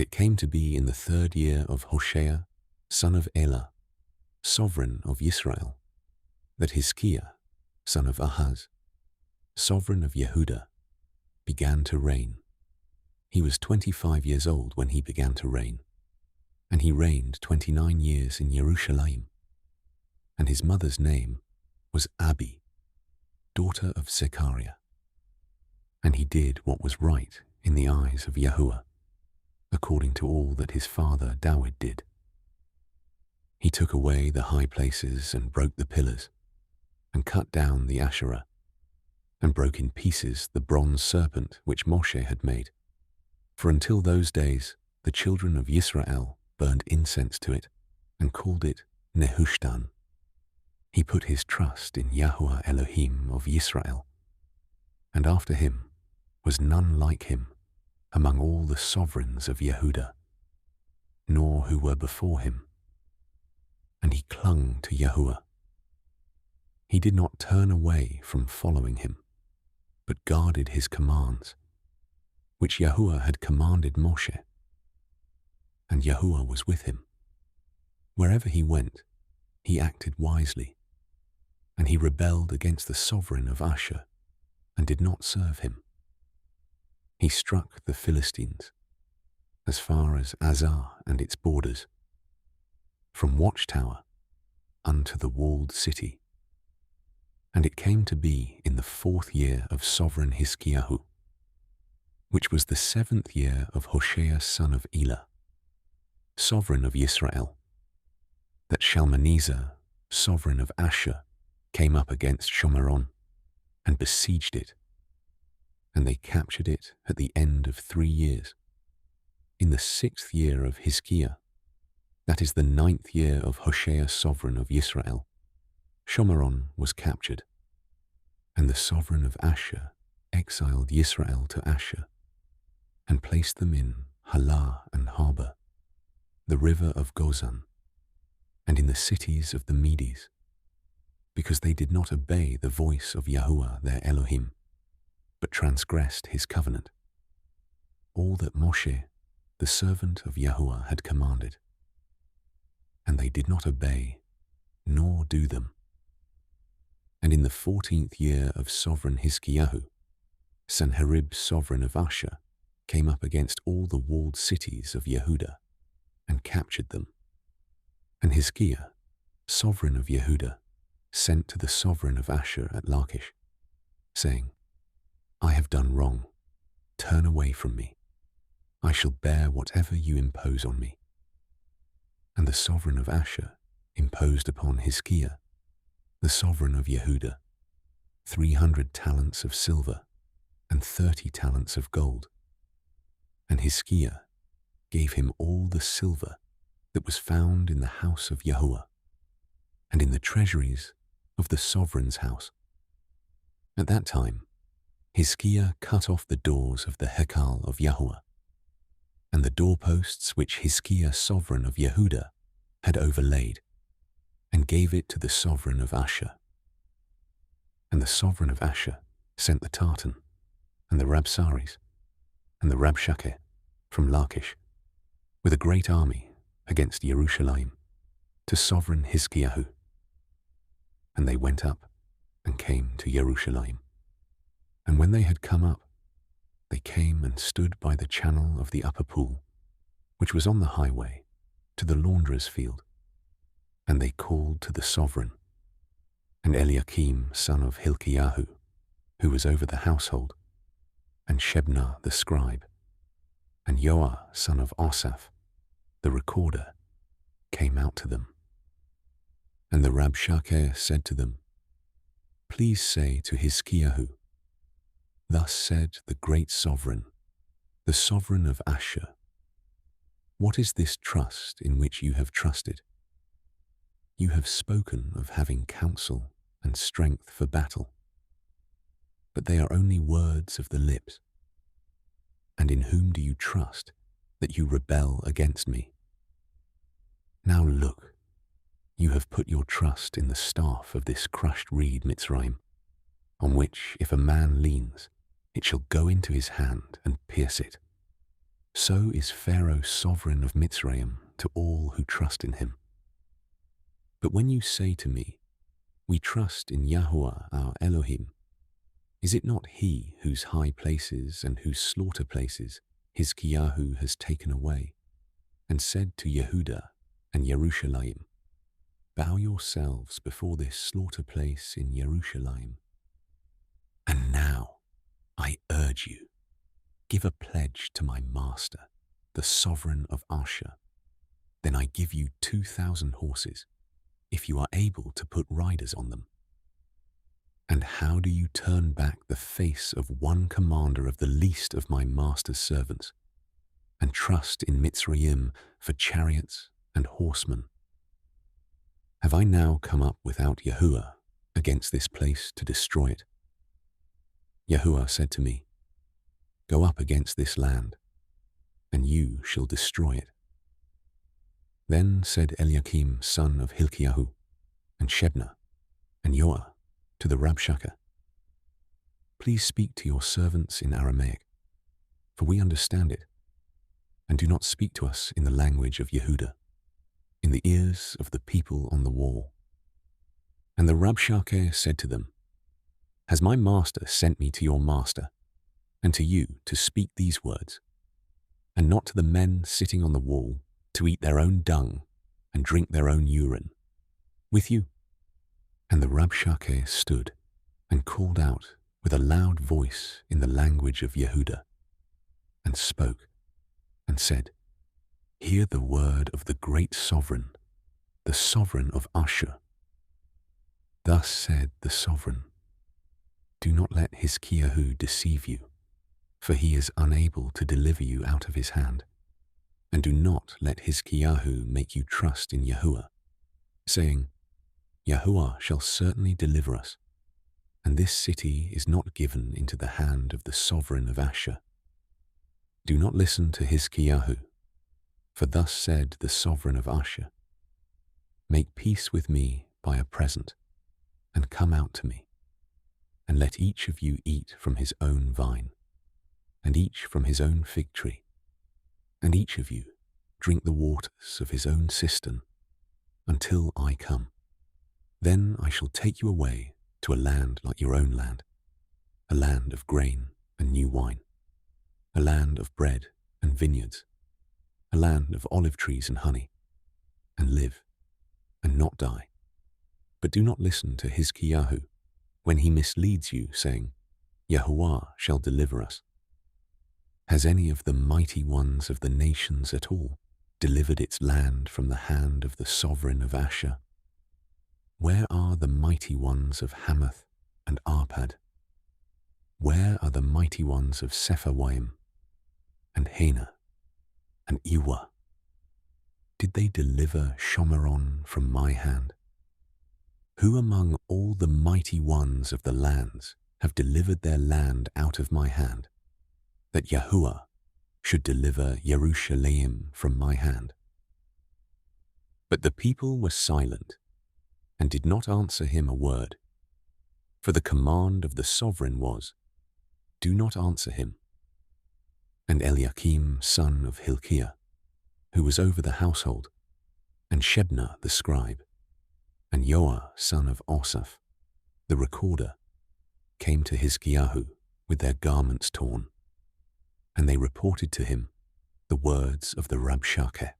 it came to be in the 3rd year of Hoshea, son of Elah, sovereign of Yisrael, that Hizkiah, son of Ahaz, sovereign of Yehuda, began to reign. He was 25 years old when he began to reign, and he reigned 29 years in Jerusalem. And his mother's name was Abi, daughter of Zechariah. And he did what was right in the eyes of Yahuwah, according to all that his father David did. He took away the high places and broke the pillars, and cut down the Asherah, and broke in pieces the bronze serpent which Moshe had made. For until those days the children of Yisrael burned incense to it, and called it Nehushtan. He put his trust in Yahuwah Elohim of Yisrael, and after him was none like him among all the sovereigns of Yehuda, nor who were before him. And he clung to Yahuwah. He did not turn away from following him, but guarded his commands, which Yahuwah had commanded Moshe. And Yahuwah was with him. Wherever he went, he acted wisely, and he rebelled against the sovereign of Asher, and did not serve him. He struck the Philistines as far as Azar and its borders, from watchtower unto the walled city. And it came to be in the 4th year of sovereign Hizkiyahu, which was the 7th year of Hoshea son of Elah, sovereign of Yisrael, that Shalmaneser, sovereign of Asher, came up against Shomeron and besieged it, and they captured it at the end of 3 years. In the 6th year of Hizkiah, that is the 9th year of Hoshea sovereign of Yisrael, Shomeron was captured, and the sovereign of Asher exiled Yisrael to Asher, and placed them in Halah and Harbor, the river of Gozan, and in the cities of the Medes, because they did not obey the voice of Yahuwah their Elohim, but transgressed his covenant, all that Moshe, the servant of Yahuwah, had commanded. And they did not obey, nor do them. And in the 14th year of sovereign Hizkiyahu, Sanherib, sovereign of Asher, came up against all the walled cities of Yehuda, and captured them. And Hizkiah, sovereign of Yehuda, sent to the sovereign of Asher at Lachish, saying, I have done wrong. Turn away from me. I shall bear whatever you impose on me. And the sovereign of Asher imposed upon Hizkiah, the sovereign of Yehuda, 300 talents of silver and 30 talents of gold. And Hizkiah gave him all the silver that was found in the house of Yahuwah, and in the treasuries of the sovereign's house. At that time, Hizkiah cut off the doors of the Hekal of Yahuwah, and the doorposts which Hizkiah, sovereign of Yehuda, had overlaid, and gave it to the sovereign of Asher. And the sovereign of Asher sent the Tartan, and the Rabsaris, and the Rabshakeh from Lachish, with a great army against Jerusalem, to sovereign Hizkiyahu. And they went up and came to Jerusalem. And when they had come up, they came and stood by the channel of the upper pool, which was on the highway, to the launderer's field. And they called to the sovereign, and Eliakim, son of Hilkiyahu, who was over the household, and Shebna the scribe, and Joah, son of Asaph, the recorder, came out to them. And the Rabshakeh said to them, Please say to Hizkiyahu, Thus said the great sovereign, the sovereign of Asher, What is this trust in which you have trusted? You have spoken of having counsel and strength for battle, but they are only words of the lips. And in whom do you trust that you rebel against me? Now look, you have put your trust in the staff of this crushed reed Mitzrayim, on which if a man leans, it shall go into his hand and pierce it. So is Pharaoh sovereign of Mitzrayim to all who trust in him. But when you say to me, we trust in Yahuwah our Elohim, is it not he whose high places and whose slaughter places Hizkiyahu has taken away, and said to Yehuda and Yerushalayim, bow yourselves before this slaughter place in Yerushalayim? And now, I urge you, give a pledge to my master, the sovereign of Ashur. Then I give you 2,000 horses, if you are able to put riders on them. And how do you turn back the face of one commander of the least of my master's servants, and trust in Mitzrayim for chariots and horsemen? Have I now come up without Yahuwah against this place to destroy it? Yahuwah said to me, go up against this land, and you shall destroy it. Then said Eliakim son of Hilkiyahu, and Shebna, and Yoah to the Rabshakeh, please speak to your servants in Aramaic, for we understand it, and do not speak to us in the language of Yehuda, in the ears of the people on the wall. And the Rabshakeh said to them, has my master sent me to your master, and to you to speak these words, and not to the men sitting on the wall to eat their own dung and drink their own urine, with you? And the Rabshakeh stood and called out with a loud voice in the language of Yehuda, and spoke and said, hear the word of the great sovereign, the sovereign of Ashur. Thus said the sovereign, do not let Hizkiyahu deceive you, for he is unable to deliver you out of his hand. And do not let Hizkiyahu make you trust in Yahuwah, saying, Yahuwah shall certainly deliver us, and this city is not given into the hand of the sovereign of Ashur. Do not listen to Hizkiyahu, for thus said the sovereign of Ashur, make peace with me by a present, and come out to me, and let each of you eat from his own vine, and each from his own fig tree, and each of you drink the waters of his own cistern, until I come. Then I shall take you away to a land like your own land, a land of grain and new wine, a land of bread and vineyards, a land of olive trees and honey, and live, and not die. But do not listen to Hizkiyahu when he misleads you, saying, Yahuwah shall deliver us. Has any of the mighty ones of the nations at all delivered its land from the hand of the sovereign of Ashur? Where are the mighty ones of Hamath and Arpad? Where are the mighty ones of Sepharwaim and Hena and Iwa? Did they deliver Shomeron from my hand? Who among all the mighty ones of the lands have delivered their land out of my hand, that Yahuwah should deliver Yerushalayim from my hand? But the people were silent and did not answer him a word, for the command of the sovereign was, do not answer him. And Eliakim son of Hilkiah, who was over the household, and Shebna the scribe, and Yoah son of Osaph, the recorder, came to Hizkiyahu with their garments torn, and they reported to him the words of the Rabshakeh.